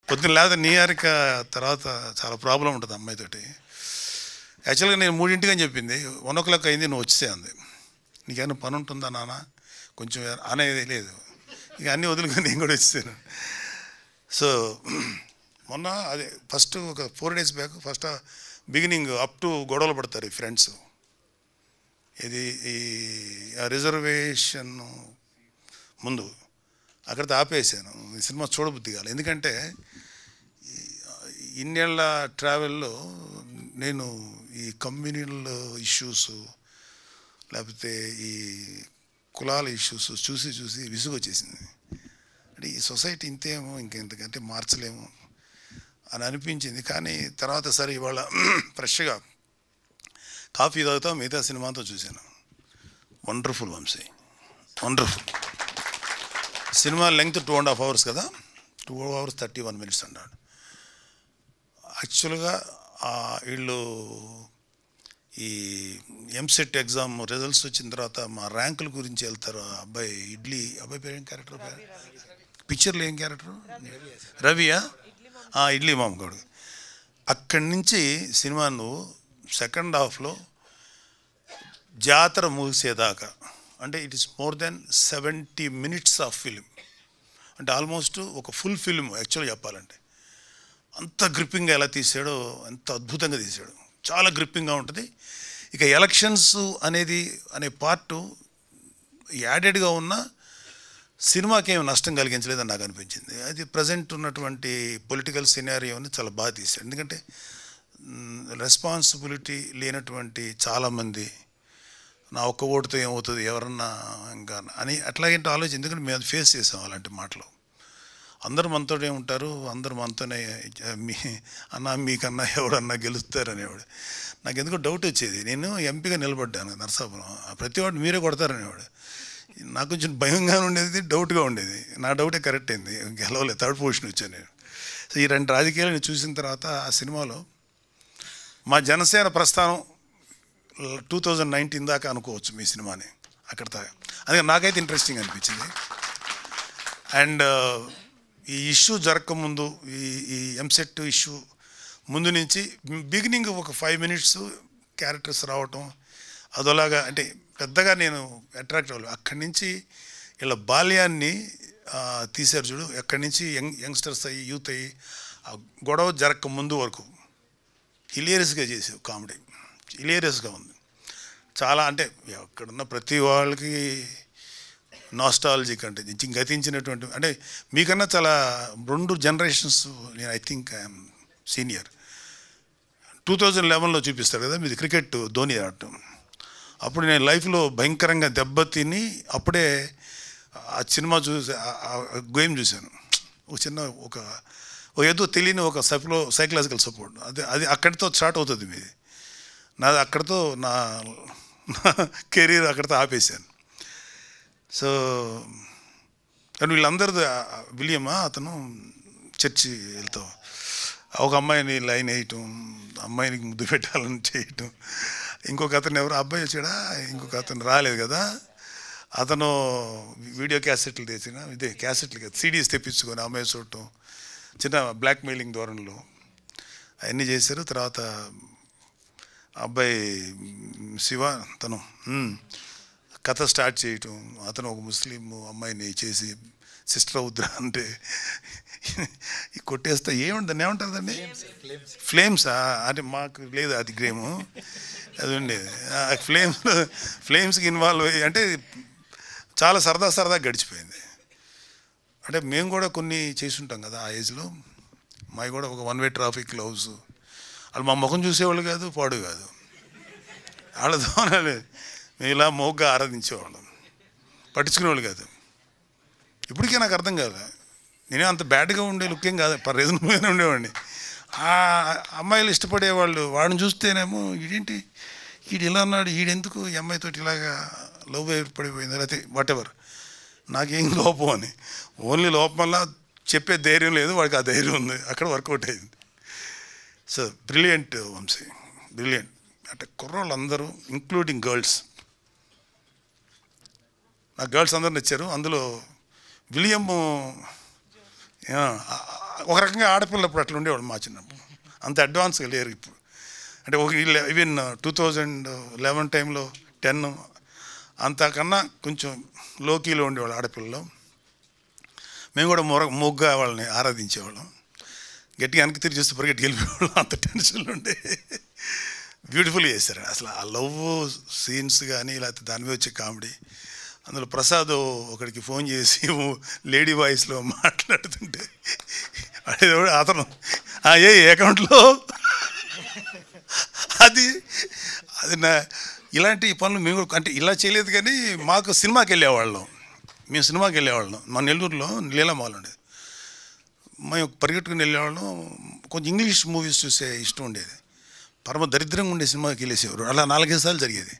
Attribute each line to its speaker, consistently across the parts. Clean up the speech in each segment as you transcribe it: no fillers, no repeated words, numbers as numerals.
Speaker 1: పొద్దున్న లేదా న్యూయార్క్ తర్వాత చాలా ప్రాబ్లం ఉంటుంది అమ్మాయితోటి. యాక్చువల్గా నేను 3 అని చెప్పింది, 1 అయింది, నువ్వు వచ్చేసే అంది. నీకేమైనా పని ఉంటుందా నాన్న కొంచెం అనేది లేదు. ఇక అన్నీ వదులుకొని నేను కూడా వచ్చేసాను. సో మొన్న అదే ఫస్ట్ ఒక 4 days back first beginning up to గొడవలు పడతారు ఈ ఫ్రెండ్స్. ఇది ఈ రిజర్వేషన్ ముందు అక్కడితో ఆపేసాను. ఈ సినిమా చూడబుద్ధి కాదు. ఎందుకంటే ఇన్నేళ్ల ట్రావెల్లో నేను ఈ కమ్యూనల్ ఇష్యూస్ లేకపోతే ఈ కులాల ఇష్యూస్ చూసి చూసి విసుగు వచ్చేసింది. అంటే ఈ సొసైటీ ఇంతేమో ఇంకెంతకంటే మార్చలేము అని అనిపించింది. కానీ తర్వాత సరే ఇవాళ ఫ్రెష్గా కాఫీ తాగుతా మిగతా సినిమాతో చూశాను. Wonderful Vamshi, wonderful cinema. Length 2.5 hours కదా, 2 hours 31 minutes అన్నాడు. యాక్చువల్గా వీళ్ళు ఈ ఎంసెట్ ఎగ్జామ్ రిజల్ట్స్ వచ్చిన తర్వాత మా ర్యాంకుల గురించి వెళ్తారు. అబ్బాయి ఇడ్లీ, అబ్బాయి పేరు ఏం క్యారెక్టర్, పిక్చర్లో ఏం క్యారెక్టర్, రవియా, ఇడ్లీ మామగాడు. అక్కడి నుంచి సినిమా నువ్వు సెకండ్ హాఫ్లో జాతర ముగిసేదాకా అంటే it is more than 70 minutes of film. అంటే ఆల్మోస్ట్ ఒక ఫుల్ ఫిలిం యాక్చువల్గా చెప్పాలంటే. అంత గ్రిప్పింగ్గా ఎలా తీసాడో, ఎంత అద్భుతంగా తీసాడు. చాలా గ్రిప్పింగ్గా ఉంటుంది. ఇక ఎలక్షన్స్ అనే పార్టు యాడెడ్గా ఉన్న సినిమాకి ఏమి నష్టం కలిగించలేదని నాకు అనిపించింది. అది ప్రజెంట్ ఉన్నటువంటి పొలిటికల్ సినారియోని చాలా బాగా తీశాడు. ఎందుకంటే రెస్పాన్సిబిలిటీ లేనటువంటి చాలామంది నా ఒక్క ఓటుతో ఏమవుతుంది ఎవరన్నా ఇంకా అని అట్లాగంటే ఆలోచన. ఎందుకంటే మేము అది ఫేస్ చేసాం అలాంటి మాటలు. అందరూ మనతోనే ఉంటారు, అందరూ మనతోనే అన్నా మీకన్నా ఎవడన్నా గెలుస్తారు అనేవాడు. నాకు ఎందుకో డౌట్ వచ్చేది. నేను ఎంపీగా నిలబడ్డాను నరసాపురం, ప్రతివాడు మీరే కొడతారనేవాడు. నాకు కొంచెం భయంగా ఉండేది, డౌట్గా ఉండేది. నా డౌటే కరెక్ట్ అయింది, గెలవలేదు, 3rd పొజిషన్ వచ్చాను నేను. సో ఈ 2 రాజకీయాలను చూసిన తర్వాత ఆ సినిమాలో మా జనసేన ప్రస్థానం 2019 దాకా అనుకోవచ్చు మీ సినిమాని అక్కడ దాకా. అందుకే నాకైతే ఇంట్రెస్టింగ్ అనిపించింది. అండ్ ఈ ఇష్యూ జరగకముందు ఈ ఎంసెట్ ఇష్యూ ముందు నుంచి బిగినింగ్ ఒక 5 minutes క్యారెక్టర్స్ రావటం అదోలాగా, అంటే పెద్దగా నేను అట్రాక్ట్ అవ్వలేదు. అక్కడి నుంచి ఇలా బాల్యాన్ని తీశారు చూడు. ఎక్కడి నుంచి యంగ్స్టర్స్ అయ్యి యూత్ అయ్యి ఆ గొడవ జరగక ముందు వరకు హిలేరియస్గా చేసావు. కామెడీ హిలేరియస్గా ఉంది చాలా. అంటే అక్కడున్న ప్రతి వాళ్ళకి నాస్టాలజిక్ అంటే గతించినటువంటి, అంటే మీకన్నా చాలా 2 generations నేను ఐ థింక్ ఐఎమ్ సీనియర్. 2011లో చూపిస్తారు కదా మీది క్రికెట్ ధోని ఆడటం. అప్పుడు నేను లైఫ్లో భయంకరంగా దెబ్బతిని అప్పుడే ఆ సినిమా చూసి గేమ్ చూశాను. ఒక చిన్న ఒక ఏదో తెలియని ఒక సైకలాజికల్ సపోర్ట్ అది అక్కడితో స్టార్ట్ అవుతుంది మీది. నాది అక్కడితో నా కెరీర్ అక్కడితో ఆపేశాను. సో కానీ వీళ్ళందరిది విలియమా అతను చర్చి వెళ్తాం, ఒక అమ్మాయిని లైన్ వేయటం, అమ్మాయినికి ముద్దు పెట్టాలని చేయటం. ఇంకొక అతను ఎవరు అబ్బాయి వచ్చాడా, ఇంకొక అతను రాలేదు కదా, అతను వీడియో క్యాసెట్లు తెచ్చిన క్యాసెట్లు కదా CDs తెప్పించుకొని అమ్మాయి చూడటం, చిన్న బ్లాక్మెయిలింగ్ ధోరణిలో అవన్నీ చేశారు. తర్వాత అబ్బాయి శివ తను కథ స్టార్ట్ చేయటం, అతను ఒక ముస్లిం అమ్మాయిని చేసి సిస్టర్ అవుద్దా అంటే కొట్టేస్తా ఏముంటుంది ఏముంటుందండి ఫ్లేమ్సా అంటే మాకు లేదు అది గ్రేము అది ఉండేది. ఫ్లేమ్స్కి ఇన్వాల్వ్ అయ్యి అంటే చాలా సరదా గడిచిపోయింది. అంటే మేము కూడా కొన్ని చేసుంటాం కదా ఆ ఏజ్లో. మావి కూడా ఒక 1-way ట్రాఫిక్ గ్లౌస్, వాళ్ళు మా ముఖం చూసేవాళ్ళు కాదు, పాడు కాదు, వాళ్ళతో మేము ఇలా మోగ్గా ఆరాధించేవాళ్ళం, పట్టించుకునేవాళ్ళు కాదు. ఇప్పటికే నాకు అర్థం కాదు, నేనే అంత బ్యాడ్గా ఉండే లుక్కేం కాదు, రీజనబుల్గానే ఉండేవాడిని. ఆ అమ్మాయిలు ఇష్టపడేవాళ్ళు వాడిని చూస్తేనేమో ఈడేంటి ఈడు ఇలా అన్నాడు, ఈడెందుకు ఈ అమ్మాయితో ఇలాగా లవ్ ఏర్పడిపోయింది లేకపోతే వాట్ ఎవర్, నాకేం లోపం అని. ఓన్లీ లోపం వల్ల చెప్పే ధైర్యం లేదు, వాడికి ఆ ధైర్యం ఉంది, అక్కడ వర్కౌట్ అయింది. So brilliant Vamshi, brilliant. అంటే కుర్రోళ్ళు అందరూ ఇంక్లూడింగ్ గర్ల్స్, నాకు గర్ల్స్ అందరూ నచ్చారు. అందులో విలియము ఒక రకంగా ఆడపిల్లప్పుడు అట్లా ఉండేవాడు మా చిన్నప్పుడు, అంత అడ్వాన్స్గా లేరు ఇప్పుడు. అంటే ఒక ఈవెన్ 2011 టైంలో 10 అంతకన్నా కొంచెం లోకీలో ఉండేవాళ్ళు ఆడపిల్లలు. మేము కూడా మొగ్గా వాళ్ళని ఆరాధించేవాళ్ళం. గట్టిగా వెనక్కి తిరిగి చూస్తే పరిగెట్టి వెళ్ళిపోయేవాళ్ళం, అంత టెన్షన్లు ఉండే. బ్యూటిఫుల్గా చేశారు అసలు ఆ లవ్ సీన్స్ కానీ, లేకపోతే దాని మీద వచ్చే కామెడీ. అందులో ప్రసాద్ ఒకడికి ఫోన్ చేసి లేడీ వాయిస్లో మాట్లాడుతుంటే అతను ఏ అకౌంట్లో అది అది ఇలాంటి పనులు మేము అంటే ఇలా చేయలేదు. కానీ మాకు సినిమాకి వెళ్ళేవాళ్ళం, మేము సినిమాకి వెళ్ళేవాళ్ళం. మా నెల్లూరులో లీలామాల్ ఉండేది, మేము పరిగెట్టుకుని వెళ్ళేవాళ్ళం. కొంచెం ఇంగ్లీష్ మూవీస్ చూసే ఇష్టం ఉండేది. పరమ దరిద్రంగా ఉండే సినిమాకి వెళ్ళేసేవారు. అలా 4-5 సార్లు జరిగేది.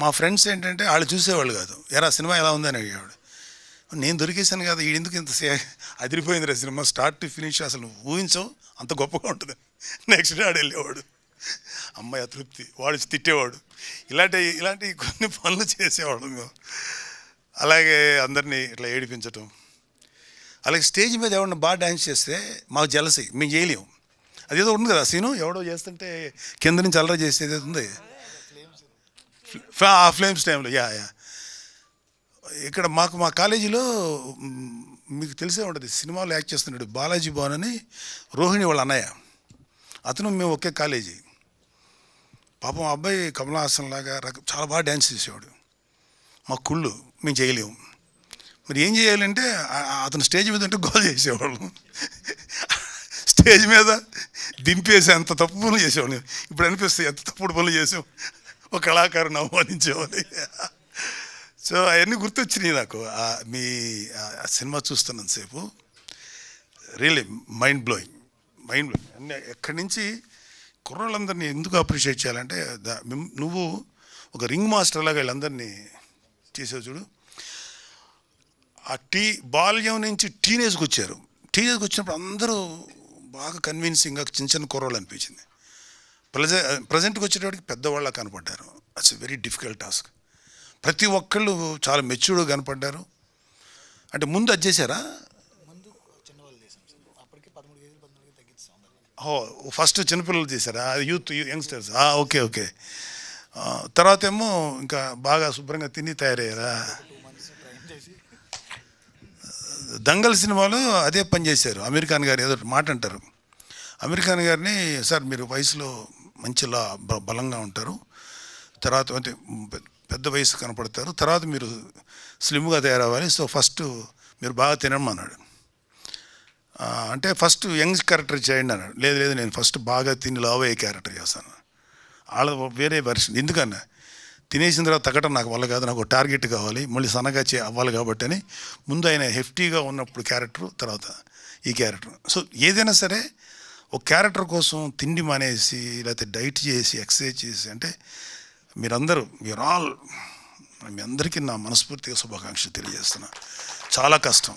Speaker 1: మా ఫ్రెండ్స్ ఏంటంటే వాళ్ళు చూసేవాళ్ళు కాదు. ఎరా సినిమా ఎలా ఉందని అడిగేవాడు. నేను దొరికేసాను కదా, ఎందుకు ఇంత అదిరిపోయింది రా సినిమా, స్టార్ట్ టు ఫినిష్ అసలు ఊహించవు అంత గొప్పగా ఉంటుంది. నెక్స్ట్ డే ఆడు వెళ్ళేవాడు, అమ్మాయి అతృప్తి, వాడు తిట్టేవాడు. ఇలాంటి కొన్ని పనులు చేసేవాడు మేము. అలాగే అందరినీ ఇట్లా ఏడిపించటం. అలాగే స్టేజ్ మీద ఎవరన్నా బాగా డ్యాన్స్ చేస్తే మాకు జలసి, మేము చేయలేము. అదేదో ఉంది కదా సీను, ఎవడో చేస్తుంటే కింద నుంచి అల్లరి చేసేది ఉంది ఫ్లేమ్స్ టైంలో. యా ఇక్కడ మా కాలేజీలో మీకు తెలిసే ఉంటుంది, సినిమాలో యాక్ట్ చేస్తున్నాడు బాలాజీ భవన్ అని, రోహిణి వాళ్ళ అన్నయ్య. అతను మేము ఒకే కాలేజీ. పాపం అబ్బాయి కమల్ హాసన్ లాగా చాలా బాగా డ్యాన్స్ చేసేవాడు. మా కుళ్ళు, మేము చేయలేము. మరి ఏం చేయాలంటే అతను స్టేజ్ మీద ఉంటే గోల్ చేసేవాళ్ళం, స్టేజ్ మీద దింపేసి అంత తప్పు పనులు చేసేవాళ్ళం. ఇప్పుడు అనిపిస్తాయి ఎంత తప్పుడు పనులు చేసాం, ఒక కళాకారుని అవమానించేవాళ్ళు. సో అవన్నీ గుర్తొచ్చినాయి నాకు మీ సినిమా చూస్తున్నంతసేపు. Really mind blowing. అన్నీ ఎక్కడి నుంచి కుర్రోళ్ళందరినీ ఎందుకు అప్రిషియేట్ చేయాలంటే, నువ్వు ఒక రింగ్ మాస్టర్ లాగా వీళ్ళందరినీ చేసావు చూడు. ఆ బాల్యం నుంచి టీనేజ్కి వచ్చారు. టీనేజ్కి వచ్చినప్పుడు అందరూ బాగా కన్విన్సింగ్గా చిన్న కుర్రోళ్ళు అనిపించింది. ప్రజెంట్కి వచ్చేటప్పటికి పెద్దవాళ్ళ కనపడ్డారు. It's very difficult task. ప్రతి ఒక్కళ్ళు చాలా మెచ్యూర్డ్గా కనపడ్డారు. అంటే ముందు అది చేశారా? ఫస్ట్ చిన్నపిల్లలు చేశారా? Youth youngsters. ఓకే. తర్వాత ఏమో ఇంకా బాగా శుభ్రంగా తిని తయారయ్యారా? దంగల్ సినిమాలో అదే పని చేశారు. అమీర్ ఖాన్ గారు ఏదో మాట అంటారు. అమీర్ ఖాన్ గారిని, సార్ మీరు వయసులో మంచిలా బలంగా ఉంటారు, తర్వాత అంటే పెద్ద వయసు కనపడతారు, తర్వాత మీరు స్లిమ్గా తయారవ్వాలి, సో ఫస్ట్ మీరు బాగా తినమన్నాడు. అంటే ఫస్ట్ యంగ్ క్యారెక్టర్ చేయండి అన్నాడు. లేదు నేను ఫస్ట్ బాగా తిని లావ్ అయ్యే క్యారెక్టర్ చేస్తాను. వాళ్ళ వేరే వెర్షన్. ఎందుకన్నా తినేసిన తర్వాత తగ్గటం నాకు వల్ల కాదు, నాకు టార్గెట్ కావాలి, మళ్ళీ సన్నగా అవ్వాలి కాబట్టి అని ముందు ఆయన హెఫ్టీగా ఉన్నప్పుడు క్యారెక్టరు, తర్వాత ఈ క్యారెక్టర్. సో ఏదైనా సరే ఒక క్యారెక్టర్ కోసం తిండి మానేసి లేకపోతే డైట్ చేసి ఎక్సర్సైజ్ చేసి, అంటే మీరందరూ మీ అందరికీ నా మనస్ఫూర్తిగా శుభాకాంక్షలు తెలియజేస్తున్నా. చాలా కష్టం.